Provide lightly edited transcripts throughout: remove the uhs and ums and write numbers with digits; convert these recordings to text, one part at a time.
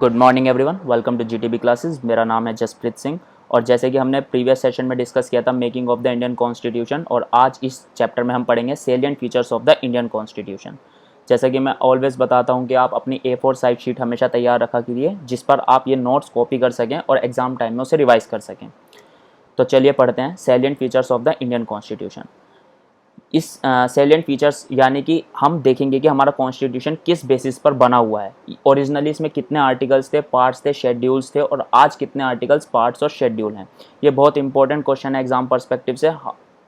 Good morning everyone, welcome to GTB classes. मेरा नाम है जसप्रीत सिंह और जैसे कि हमने प्रीवियस सेशन में डिस्कस किया था making of the Indian constitution, और आज इस चैप्टर में हम पढ़ेंगे salient features of the Indian constitution. जैसा कि मैं ऑलवेज बताता हूं कि आप अपनी A4 साइड शीट हमेशा तैयार रखा कीजिए जिस पर आप ये नोट्स कॉपी कर सकें और एग्जाम टाइम में उसे रिवाइज कर सकें। तो चलिए पढ़ते हैं salient features of the Indian constitution. इस सेलिएंट फीचर्स यानी कि हम देखेंगे कि हमारा कॉन्स्टिट्यूशन किस बेसिस पर बना हुआ है। ओरिजिनली इसमें कितने आर्टिकल्स थे, पार्ट्स थे, शेड्यूल्स थे, और आज कितने आर्टिकल्स, पार्ट्स और शेड्यूल हैं। ये बहुत इंपॉर्टेंट क्वेश्चन है एग्जाम पर्सपेक्टिव से।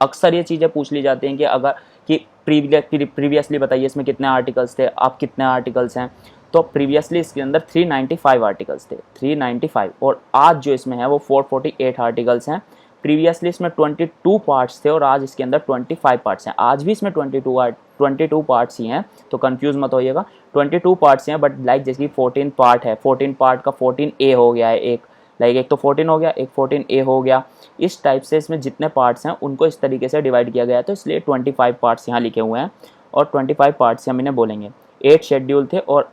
अक्सर ये चीज़ें पूछ ली जाती हैं कि अगर कि प्रीवियसली बताइए इसमें कितने आर्टिकल्स थे, आप कितने आर्टिकल्स हैं। तो प्रीवियसली इसके अंदर 395 आर्टिकल्स थे, 395, और आज जो इसमें है वो 448 आर्टिकल्स हैं। प्रीवियसली इसमें 22 पार्ट्स थे और आज इसके अंदर 25 पार्ट्स हैं। आज भी इसमें 22 पार्ट्स ही हैं, तो कंफ्यूज मत होइएगा। 22 पार्ट्स हैं, बट लाइक जैसे कि 14 पार्ट है, 14 पार्ट का 14A हो गया है, एक तो 14 हो गया, एक 14A हो गया। इस टाइप से इसमें जितने पार्ट्स हैं उनको इस तरीके से डिवाइड किया गया है, तो इसलिए 25 पार्ट्स यहाँ लिखे हुए हैं और 25 पार्ट्स हम इन्हें बोलेंगे। 8 शेड्यूल थे और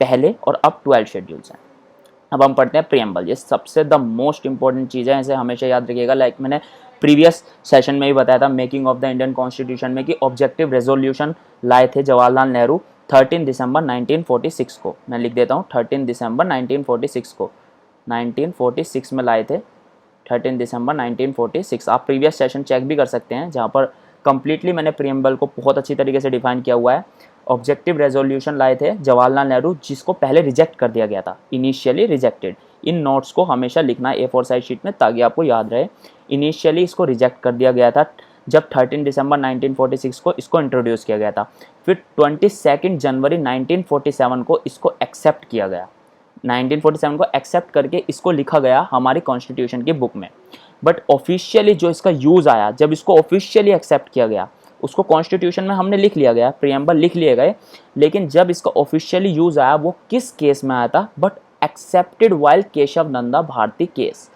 पहले, और अब 12 शेड्यूल्स हैं। अब हम पढ़ते हैं प्रीएम्बल। ये सबसे द मोस्ट इंपॉर्टेंट चीज़ है, इसे हमेशा याद रखिएगा। लाइक मैंने प्रीवियस सेशन में ही बताया था making of the Indian constitution में कि ऑब्जेक्टिव रेजोल्यूशन लाए थे जवाहरलाल नेहरू 13 दिसंबर 1946 को। मैं लिख देता हूँ 13 दिसंबर 1946 को, 1946 में लाए थे, 13 दिसंबर 1946। आप प्रीवियस सेशन चेक भी कर सकते हैं जहाँ पर कंप्लीटली मैंने प्रीएम्बल को बहुत अच्छी तरीके से डिफाइन किया हुआ है। ऑब्जेक्टिव रेजोल्यूशन लाए थे जवाहरलाल नेहरू, जिसको पहले रिजेक्ट कर दिया गया था, इनिशियली रिजेक्टेड। इन नोट्स को हमेशा लिखना है A4 साइड शीट में ताकि आपको याद रहे। इनिशियली इसको रिजेक्ट कर दिया गया था जब 13 दिसंबर 1946 को इसको इंट्रोड्यूस किया गया था। फिर 22 जनवरी 1947 को इसको एक्सेप्ट किया गया। 1947 को एक्सेप्ट करके इसको लिखा गया हमारी कॉन्स्टिट्यूशन की बुक में। बट ऑफिशियली जो इसका यूज़ आया, जब इसको ऑफिशियली एक्सेप्ट किया गया, उसको कॉन्स्टिट्यूशन में हमने लिख लिया गया, प्रीएम्बल लिख लिए गए, लेकिन जब इसका ऑफिशियली यूज़ आया वो किस केस में आया था? But accepted while Keshava Nanda Bharati case.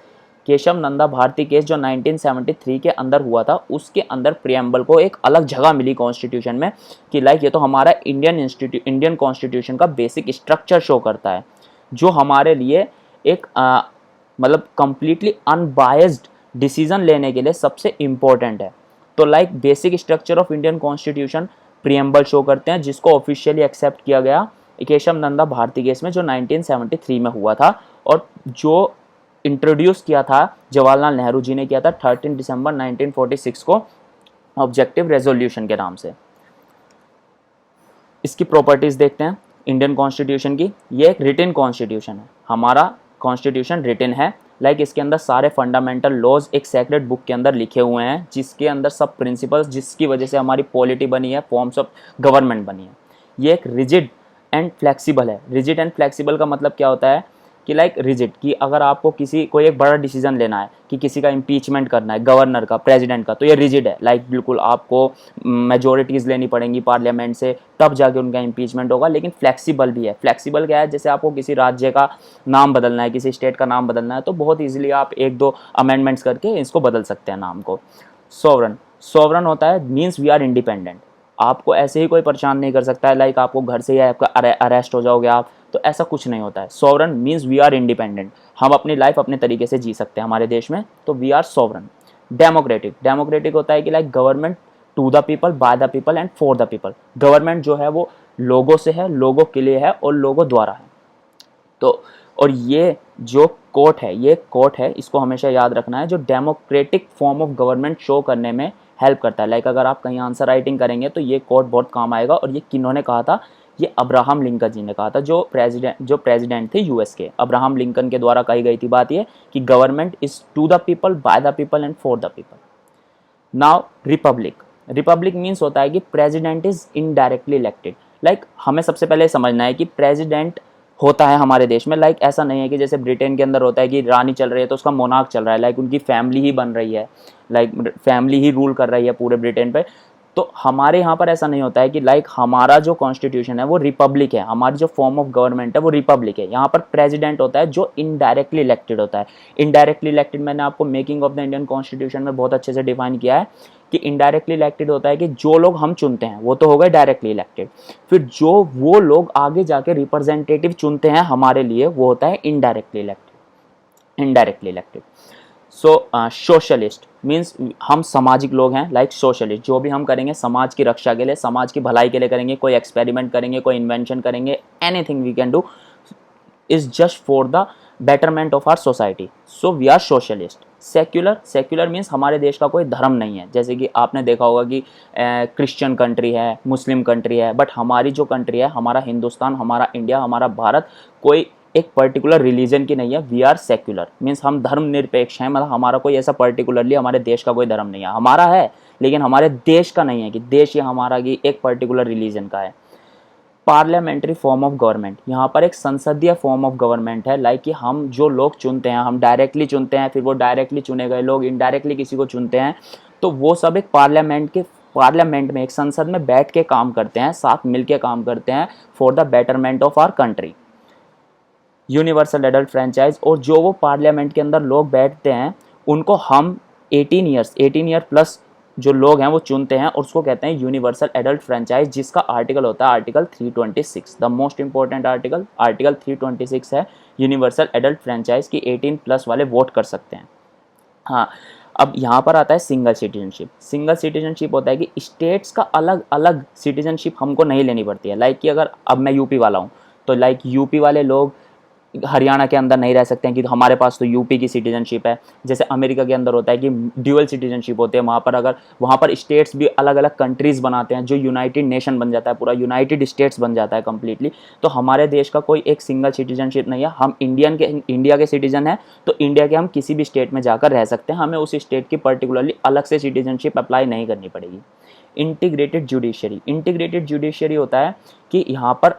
Keshava Nanda Bharati case जो 1973 के अंदर हुआ था, उसके अंदर प्रीएम्बल को एक अलग जगह मिली कॉन्स्टिट्यूशन में कि लाइक ये तो हमारा इंडियन कॉन्स्टिट्यूशन का बेसिक स्ट्रक्चर शो करता है, जो हमारे लिए एक मतलब कंप्लीटली अनबायस्ड डिसीजन लेने के लिए सबसे इम्पोर्टेंट है। तो like basic structure of Indian constitution preamble show करते हैं, जिसको ऑफिशियली एक्सेप्ट किया गया केशव नंदा भारती केस में जो 1973 में हुआ था, और जो इंट्रोड्यूस किया था जवाहरलाल नेहरू जी ने किया था 13 दिसंबर 1946 को ऑब्जेक्टिव रेजोल्यूशन के नाम से। इसकी प्रॉपर्टीज देखते हैं इंडियन कॉन्स्टिट्यूशन की। ये एक रिटन कॉन्स्टिट्यूशन है, हमारा कॉन्स्टिट्यूशन रिटन है। लाइक इसके अंदर सारे फंडामेंटल लॉज एक सेक्रेट बुक के अंदर लिखे हुए हैं, जिसके अंदर सब प्रिंसिपल्स जिसकी वजह से हमारी पॉलिटी बनी है, फॉर्म्स ऑफ गवर्नमेंट बनी है। ये एक रिजिड एंड फ्लेक्सिबल है। रिजिड एंड फ्लेक्सिबल का मतलब क्या होता है कि लाइक रिजिड कि अगर आपको कोई एक बड़ा डिसीजन लेना है कि किसी का इम्पीचमेंट करना है, गवर्नर का, प्रेसिडेंट का, तो ये रिजिड है। लाइक बिल्कुल आपको मेजोरिटीज़ लेनी पड़ेंगी पार्लियामेंट से, तब जाके उनका इम्पीचमेंट होगा। लेकिन फ्लेक्सिबल भी है। फ्लेक्सिबल क्या है? जैसे आपको किसी राज्य का नाम बदलना है, किसी स्टेट का नाम बदलना है, तो बहुत ईजिली आप 1-2 अमेंडमेंट्स करके इसको बदल सकते हैं नाम को। सोवरन होता है मीन्स वी आर इंडिपेंडेंट। आपको ऐसे ही कोई परेशान नहीं कर सकता है, लाइक आपको घर से ही आपका अरेस्ट हो जाओगे आप, तो ऐसा कुछ नहीं होता है। Sovereign means we are independent, हम अपनी लाइफ अपने तरीके से जी सकते हैं हमारे देश में, तो वी आर सोवरन। डेमोक्रेटिक होता है कि like government to the people, by the people and for the people. Government जो है वो लोगों से है, लोगों के लिए है और लोगों द्वारा है। तो और ये जो कोर्ट है, इसको हमेशा याद रखना है, जो democratic form of government show करने में हेल्प करता है। लाइक अगर आप कहीं आंसर राइटिंग करेंगे तो ये कोर्ट बहुत काम आएगा। और ये किन्होंने कहा था? ये अब्राहम लिंकन जी ने कहा था, जो प्रेसिडेंट थे यूएस के। अब्राहम लिंकन के द्वारा कही गई थी बात ये कि government is to the people, by the people and for the people. Now republic means होता है कि president is indirectly elected. Like हमें सबसे पहले समझना है कि प्रेसिडेंट होता है हमारे देश में। लाइक ऐसा नहीं है कि जैसे ब्रिटेन के अंदर होता है कि रानी चल रही है तो उसका मोनार्क चल रहा है, लाइक उनकी फैमिली ही बन रही है, लाइक फैमिली ही रूल कर रही है पूरे ब्रिटेन पे। तो हमारे यहाँ पर ऐसा नहीं होता है कि लाइक हमारा जो कॉन्स्टिट्यूशन है वो रिपब्लिक है, हमारी जो फॉर्म ऑफ गवर्नमेंट है वो रिपब्लिक है। यहाँ पर प्रेसिडेंट होता है जो इनडायरेक्टली इलेक्टेड होता है। इनडायरेक्टली इलेक्टेड मैंने आपको making of the Indian constitution में बहुत अच्छे से डिफाइन किया है कि इनडायरेक्टली इलेक्टेड होता है कि जो लोग हम चुनते हैं वो तो हो गए डायरेक्टली इलेक्टेड, फिर जो वो लोग आगे जाके रिप्रेजेंटेटिव चुनते हैं हमारे लिए वो होता है इनडायरेक्टली इलेक्टेड। सो सोशलिस्ट मीन्स हम सामाजिक लोग हैं, लाइक सोशलिस्ट जो भी हम करेंगे समाज की रक्षा के लिए, समाज की भलाई के लिए करेंगे, कोई एक्सपेरिमेंट करेंगे, कोई इन्वेंशन करेंगे, anything we can do is just for the betterment of our society, so we are socialist. Secular means हमारे देश का कोई धर्म नहीं है, जैसे कि आपने देखा होगा कि क्रिश्चियन कंट्री है, मुस्लिम कंट्री है, बट हमारी जो कंट्री है, हमारा हिंदुस्तान, हमारा इंडिया, हमारा भारत कोई एक पर्टिकुलर रिलीजन की नहीं है। वी आर सेक्युलर मीन्स हम धर्म निरपेक्ष हैं, मतलब हमारा कोई ऐसा पर्टिकुलरली हमारे देश का कोई धर्म नहीं है, हमारा है लेकिन हमारे देश का नहीं है कि देश ये हमारा कि एक पर्टिकुलर रिलीजन का है। पार्लियामेंट्री फॉर्म ऑफ गवर्नमेंट, यहाँ पर एक संसदीय फॉर्म ऑफ गवर्नमेंट है, लाइक कि हम जो लोग चुनते हैं, हम डायरेक्टली चुनते हैं, फिर वो डायरेक्टली चुने गए लोग इनडायरेक्टली किसी को चुनते हैं, तो वो सब एक पार्लियामेंट में एक संसद में बैठ के काम करते हैं, साथ मिलके काम करते हैं for the betterment of our country. Universal adult franchise, और जो वो पार्लियामेंट के अंदर लोग बैठते हैं उनको हम 18 ईयर प्लस जो लोग हैं वो चुनते हैं और उसको कहते हैं यूनिवर्सल एडल्ट फ्रेंचाइज, जिसका आर्टिकल होता है article 326। The most important article 326 है यूनिवर्सल एडल्ट फ्रेंचाइज की 18 प्लस वाले वोट कर सकते हैं। हाँ, अब यहाँ पर आता है सिंगल सिटीजनशिप होता है कि स्टेट्स का अलग अलग सिटीजनशिप हमको नहीं लेनी पड़ती है, लाइक कि अगर अब मैं यूपी वाला हूँ तो लाइक यूपी वाले लोग हरियाणा के अंदर नहीं रह सकते हैं कि हमारे पास तो यूपी की सिटीजनशिप है। जैसे अमेरिका के अंदर होता है कि ड्यूअल सिटीजनशिप होते हैं, वहाँ पर स्टेट्स भी अलग अलग कंट्रीज़ बनाते हैं, जो यूनाइटेड नेशन बन जाता है, पूरा यूनाइटेड स्टेट्स बन जाता है कम्प्लीटली। तो हमारे देश का कोई एक सिंगल सिटीजनशिप नहीं है, हम इंडिया के सिटीजन हैं, तो इंडिया के हम किसी भी स्टेट में जाकर रह सकते हैं, हमें उस स्टेट की पर्टिकुलरली अलग से सिटीजनशिप अप्लाई नहीं करनी पड़ेगी। इंटीग्रेटेड जुडिशरी होता है कि यहाँ पर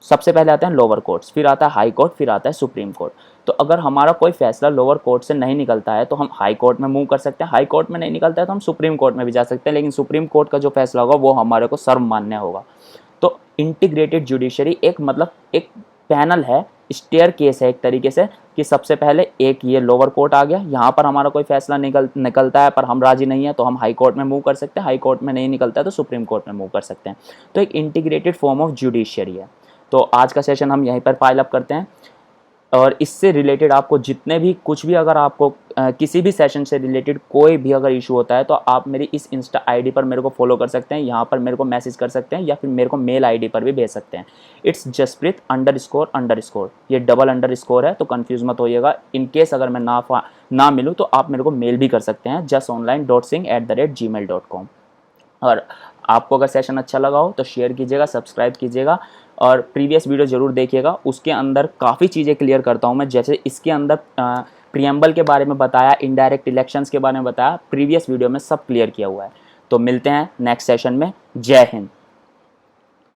सबसे पहले आते हैं लोअर कोर्ट्स, फिर आता है हाई कोर्ट, फिर आता है सुप्रीम कोर्ट। तो अगर हमारा कोई फैसला लोअर कोर्ट से नहीं निकलता है तो हम हाई कोर्ट में मूव कर सकते हैं, हाई कोर्ट में नहीं निकलता है तो हम सुप्रीम कोर्ट में भी जा सकते हैं, लेकिन सुप्रीम कोर्ट का जो फैसला होगा वो हमारे को सर्वमान्य होगा। तो इंटीग्रेटेड जुडिशरी एक पैनल है, स्टेयर केस है एक तरीके से, कि सबसे पहले एक ये लोअर कोर्ट आ गया, यहाँ पर हमारा कोई फैसला निकलता है पर हम राजी नहीं है तो हम हाई कोर्ट में मूव कर सकते हैं, हाई कोर्ट में नहीं निकलता है तो सुप्रीम कोर्ट में मूव कर सकते हैं। तो एक इंटीग्रेटेड फॉर्म ऑफ जुडिशरी है। तो आज का सेशन हम यहीं पर पाइल अप करते हैं, और इससे रिलेटेड आपको जितने भी कुछ भी अगर आपको किसी भी सेशन से रिलेटेड कोई भी अगर इशू होता है तो आप मेरी इस इंस्टा आईडी पर मेरे को फॉलो कर सकते हैं, यहाँ पर मेरे को मैसेज कर सकते हैं या फिर मेरे को मेल आईडी पर भी भेज सकते हैं। इट्स जसप्रीत __, ये डबल अंडरस्कोर है तो कंफ्यूज मत होइएगा। इन केस अगर मैं ना मिलूँ तो आप मेरे को मेल भी कर सकते हैं justonline.singh@gmail.com। और आपको अगर सेशन अच्छा लगा हो तो शेयर कीजिएगा, सब्सक्राइब कीजिएगा और प्रीवियस वीडियो ज़रूर देखिएगा, उसके अंदर काफ़ी चीज़ें क्लियर करता हूँ मैं। जैसे इसके अंदर प्रीएम्बल के बारे में बताया, इनडायरेक्ट इलेक्शंस के बारे में बताया, प्रीवियस वीडियो में सब क्लियर किया हुआ है। तो मिलते हैं नेक्स्ट सेशन में। जय हिंद।